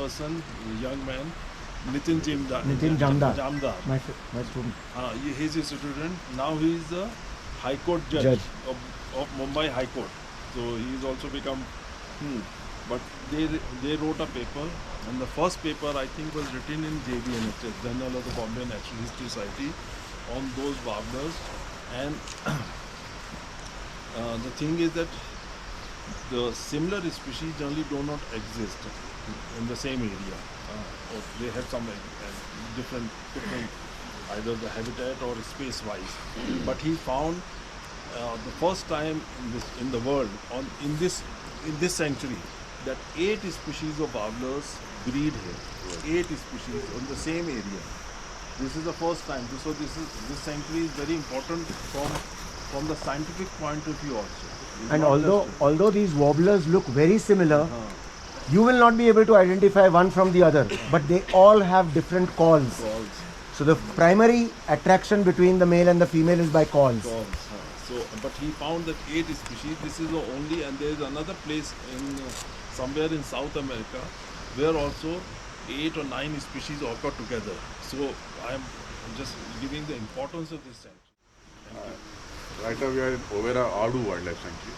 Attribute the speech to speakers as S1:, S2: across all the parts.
S1: person, young man, Nitin Jamdar.
S2: My student.
S1: He's a student. Now he is a High Court judge. Of Mumbai High Court. So he's also become. But they wrote a paper, and the first paper I think was written in JBNHS, Journal of the Bombay Natural History Society, on those warblers. And the thing is that the similar species generally do not exist in the same area. Or they have some different, either the habitat or space-wise. But he found the first time in the world in this century that 8 species of warblers breed here. 8 species in the same area. This is the first time. So this sanctuary is very important from the scientific point of view also. It's
S2: And
S1: not
S2: although these warblers look very similar, you will not be able to identify one from the other, but they all have different calls. So the primary attraction between the male and the female is by calls.
S1: But he found that 8 species. This is the only, and there is another place in somewhere in South America where also 8 or 9 species occur together. So I am just giving the importance of this sanctuary.
S3: Right now we are in Overa Adu Wildlife Sanctuary.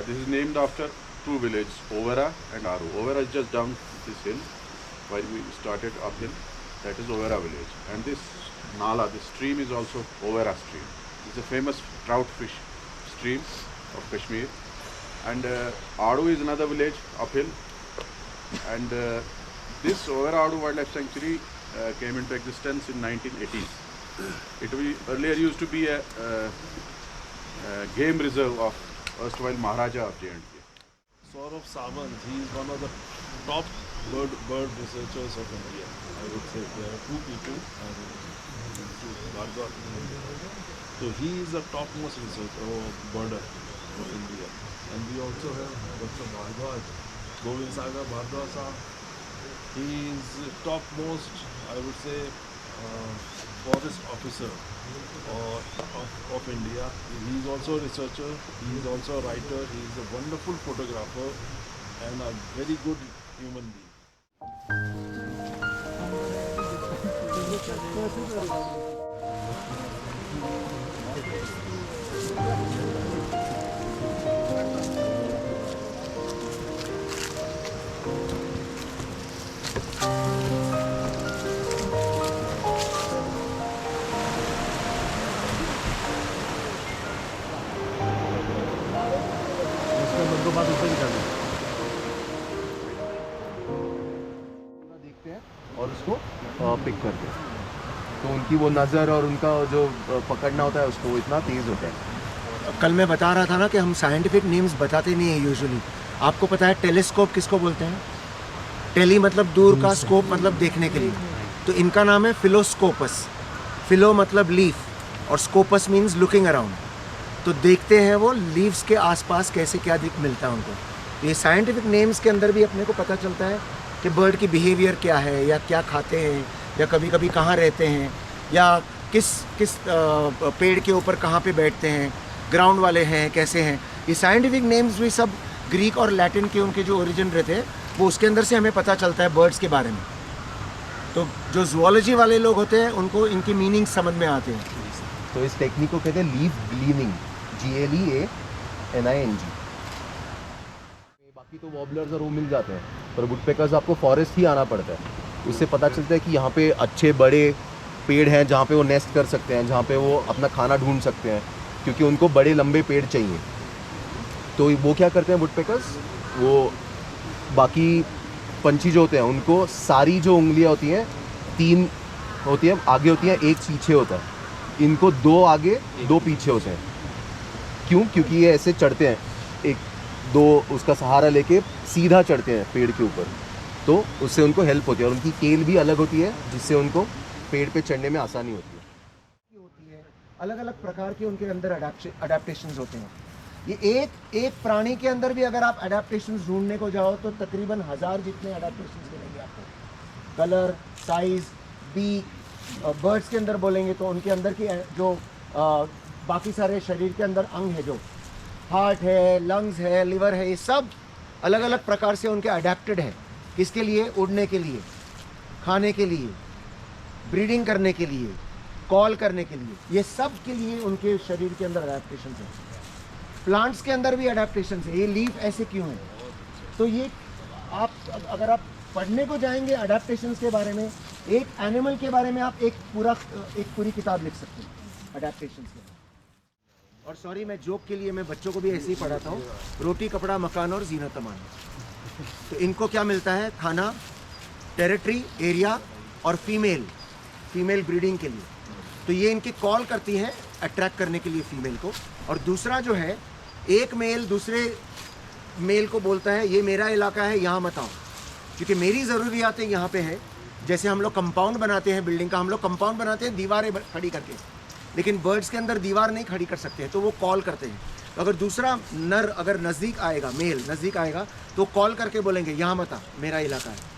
S3: This is named after 2 villages, Overa and Aru. Overa is just down this hill, while we started uphill. That is Overa village. And this Nala, this stream is also Overa stream. It's a famous trout fish stream of Kashmir. And Adu is another village uphill. And this Overa Adu Wildlife Sanctuary came into existence in 1980s. It earlier used to be a game reserve of erstwhile Maharaja of J&K.
S1: Saurabh Sawant, he is one of the top bird researchers of India. I would say there are 2 people. Bhargava. So he is the topmost researcher of birder of India. And we also have Dr. Bhargava, Govind Sagar Bhargava Saab. He is the topmost, I would say, forest officer of India. He is also a researcher, he is also a writer, he is a wonderful photographer and a very good human being.
S4: देखते हैं और उसको pick करते हैं, तो उनकी वो नज़र और उनका जो पकड़ना होता है उसको इतना तेज़ होता है।
S2: कल मैं बता रहा था ना कि हम साइंटिफिक नेम्स बताते नहीं हैं यूजुअली। आपको पता है टेलीस्कोप किसको बोलते हैं? टेली मतलब दूर का, स्कोप मतलब देखने के लिए। तो इनका नाम है फिलोस्कोपस। फिलो मतलब लीफ और स्कोपस मीन्स लुकिंग अराउंड। तो देखते हैं वो लीव्स के आसपास कैसे क्या दिख मिलता है उनको। ये साइंटिफिक नेम्स के अंदर भी अपने को पता चलता है कि बर्ड की बिहेवियर क्या है, या क्या खाते हैं, या कभी कभी कहाँ रहते हैं, या किस पेड़ के ऊपर कहाँ पे बैठते हैं, ग्राउंड वाले हैं, कैसे हैं। ये साइंटिफिक नेम्स भी सब ग्रीक और लैटिन के उनके जो ओरिजिन रहते हैं वो उसके अंदर से हमें पता चलता है बर्ड्स के बारे में। तो जो जूलॉजी वाले लोग होते हैं उनको इनकी मीनिंग समझ में आते हैं।
S4: तो इस टेक्निक को कहते हैं लीफ ग्लीनिंग, GLEANING। बाकी तो वॉबलर्स और वो मिल जाते हैं, पर वुडपेकर्स आपको फॉरेस्ट ही आना पड़ता है। उससे पता चलता है कि यहाँ पे अच्छे बड़े पेड़ हैं जहाँ पे वो नेस्ट कर सकते हैं, जहाँ पे वो अपना खाना ढूंढ सकते हैं, क्योंकि उनको बड़े लंबे पेड़ चाहिए। तो वो क्या करते हैं वुडपेकर्स, वो बाकी पंछी जो होते हैं उनको सारी जो उंगलियाँ होती हैं 3 होती हैं आगे होती हैं, 1 पीछे होता है। इनको 2 आगे 2 पीछे होते हैं। क्यों? क्योंकि ये ऐसे चढ़ते हैं, 1-2 उसका सहारा लेके सीधा चढ़ते हैं पेड़ के ऊपर, तो उससे उनको हेल्प होती है। और उनकी टेल भी अलग होती है जिससे उनको पेड़ पे चढ़ने में आसानी होती है।
S2: अलग अलग प्रकार के उनके अंदर अडेप्टेशंस होते हैं। ये एक प्राणी के अंदर भी अगर आप अडेप्टेशंस ढूंढने को जाओ तो तकरीबन 1000 जितने अडेप्टेशंस मिलेंगे आपको। Colour, size, beak. बर्ड्स के अंदर बोलेंगे तो उनके अंदर की जो बाकी सारे शरीर के अंदर अंग है, जो हार्ट है, लंग्स है, लिवर है, ये सब अलग अलग प्रकार से उनके अडेप्टेड है। किसके लिए? उड़ने के लिए, खाने के लिए, ब्रीडिंग करने के लिए, कॉल करने के लिए, ये सब के लिए उनके शरीर के अंदर अडेप्टेशन है। प्लांट्स के अंदर भी अडेप्टेशन है। ये लीफ ऐसे क्यों है? तो ये आप अगर आप पढ़ने को जाएंगे अडेप्टेशन के बारे में, एक एनिमल के बारे में आप एक पूरी किताब लिख सकते हैं अडेप्टेशन के। और सॉरी, मैं जोक के लिए मैं बच्चों को भी ऐसे ही पढ़ाता हूँ, रोटी कपड़ा मकान और जीनत अमान। तो इनको क्या मिलता है? खाना, टेरिटरी, एरिया और फीमेल ब्रीडिंग के लिए। तो ये इनके कॉल करती हैं अट्रैक्ट करने के लिए फीमेल को। और दूसरा जो है, एक मेल दूसरे मेल को बोलता है ये मेरा इलाका है, यहाँ मत आओ, क्योंकि मेरी ज़रूरियातें यहाँ पे है। जैसे हम लोग कंपाउंड बनाते हैं बिल्डिंग का, हम लोग कंपाउंड बनाते हैं दीवारें खड़ी करके, लेकिन बर्ड्स के अंदर दीवार नहीं खड़ी कर सकते हैं, तो वो कॉल करते हैं। तो अगर दूसरा नर अगर नज़दीक आएगा, मेल नज़दीक आएगा, तो कॉल करके बोलेंगे यहाँ मत आ, मेरा इलाका है।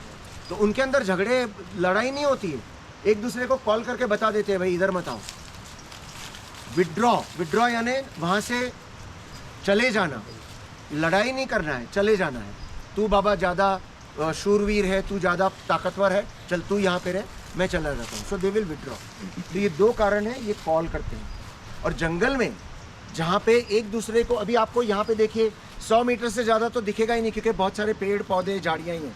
S2: तो उनके अंदर झगड़े लड़ाई नहीं होती है, एक दूसरे को कॉल करके बता देते हैं भाई इधर मत आओ। विड्रॉ यानी वहाँ से चले जाना, लड़ाई नहीं करना है, चले जाना है। तू बाबा ज़्यादा शूरवीर है, तू ज़्यादा ताकतवर है, चल तू यहाँ पे रह, मैं चला जाता हूँ। सो दे विल विड्रॉ। तो ये दो कारण हैं, ये कॉल करते हैं। और जंगल में जहाँ पे एक दूसरे को, अभी आपको यहाँ पे देखिए 100 मीटर से ज़्यादा तो दिखेगा ही नहीं, क्योंकि बहुत सारे पेड़ पौधे झाड़ियाँ ही हैं।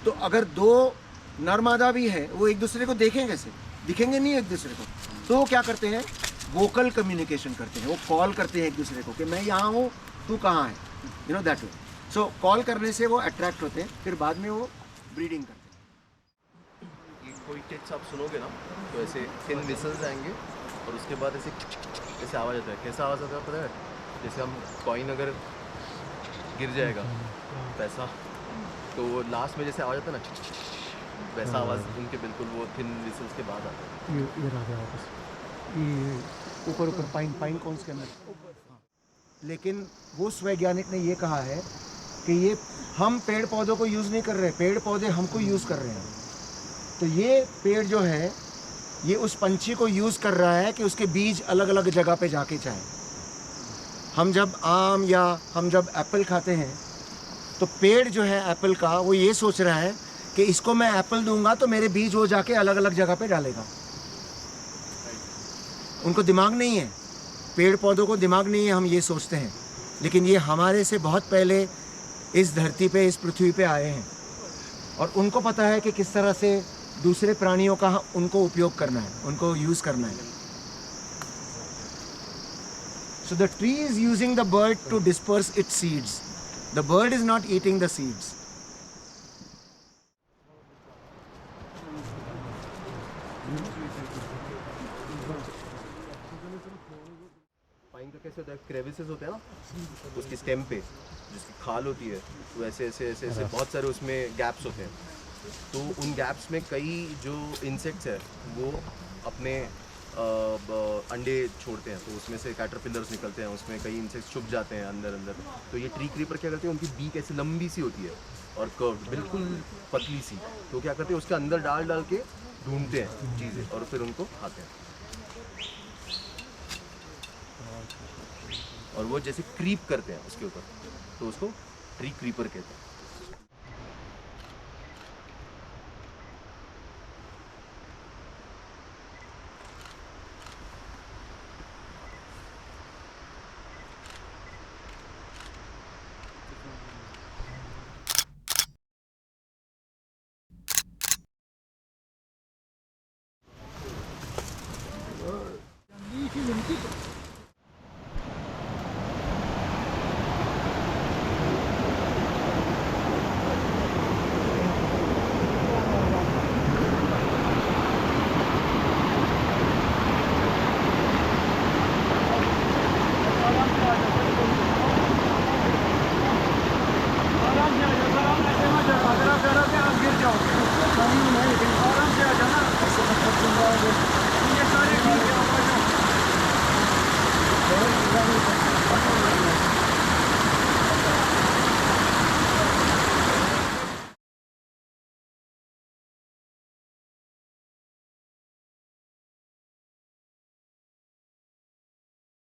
S2: तो अगर दो नर मादा भी है, वो एक दूसरे को देखेंगे कैसे? दिखेंगे नहीं एक दूसरे को। तो वो क्या करते हैं? वोकल कम्युनिकेशन करते हैं, वो कॉल करते हैं एक दूसरे को कि मैं यहाँ हूँ, तू कहाँ है, you know that way. So call करने से वो अट्रैक्ट होते हैं, फिर बाद में वो ब्रीडिंग करते हैं।
S4: ये कोई टिप्स आप सुनोगे ना, तो ऐसे थिन विसल्स आएंगे और उसके बाद ऐसे आवाज़ आता है। कैसा आवाज़ आता है पता है? जैसे हम कॉइन अगर गिर जाएगा पैसा, तो वो लास्ट में जैसे आवाज़ आता है ना, वैसा आवाज़ उनके बिल्कुल वो थिन विसल्स के बाद आता है।
S2: ये आ गया वापस, ये ऊपर पाइन कौन के अंदर। लेकिन उस वैज्ञानिक ने ये कहा है कि ये हम पेड़ पौधों को यूज़ नहीं कर रहे, पेड़ पौधे हमको यूज़ कर रहे हैं। तो ये पेड़ जो है, ये उस पंछी को यूज़ कर रहा है कि उसके बीज अलग अलग जगह पे जाके जाए। हम जब आम या हम जब एप्पल खाते हैं, तो पेड़ जो है एप्पल का, वो ये सोच रहा है कि इसको मैं एप्पल दूंगा तो मेरे बीज वो जाके अलग अलग जगह पे डालेगा। उनको दिमाग नहीं है, पेड़ पौधों को दिमाग नहीं है, हम ये सोचते हैं। लेकिन ये हमारे से बहुत पहले इस धरती पे, इस पृथ्वी पे आए हैं, और उनको पता है कि किस तरह से दूसरे प्राणियों का उनको उपयोग करना है, उनको यूज़ करना है। So the tree is using the bird to disperse its seeds. The bird is not eating the seeds.
S4: Pine का कैसे होता है? क्रेविसेस होते हैं ना उसकी स्टेम पे, जिसकी खाल होती है, तो ऐसे ऐसे ऐसे ऐसे बहुत सारे उसमें गैप्स होते हैं। तो उन गैप्स में कई जो इंसेक्ट्स है वो अपने अंडे छोड़ते हैं, तो उसमें से कैटरपिलर्स निकलते हैं, उसमें कई इंसेक्ट्स छुप जाते हैं अंदर। तो ये ट्री क्रीपर क्या करते हैं, उनकी बीक ऐसे लंबी सी होती है और कर्व्ड, बिल्कुल पतली सी। तो क्या करते हैं, उसके अंदर डाल के ढूंढते हैं चीज़ें और फिर उनको खाते हैं। और वो जैसे क्रीप करते हैं उसके ऊपर, तो उसको ट्री क्रीपर कहते हैं।